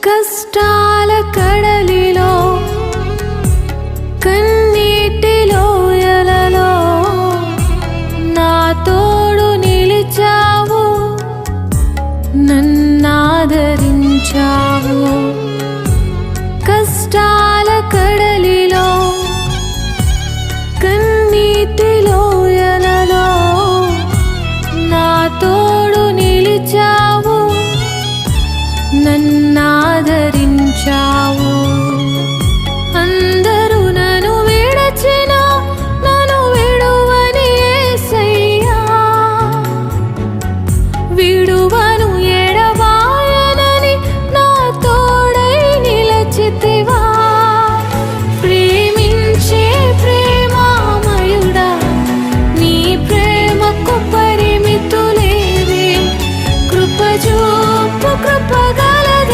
కష్టాల కడలిలో కన్నీటి లోయలలో నా తోడు నిలిచావు, నన్నాదరించావు. కష్టాల కడలిలో కన్నీటి లోయలలో నా తోడు నిలిచావు, నన్నాదరించావు.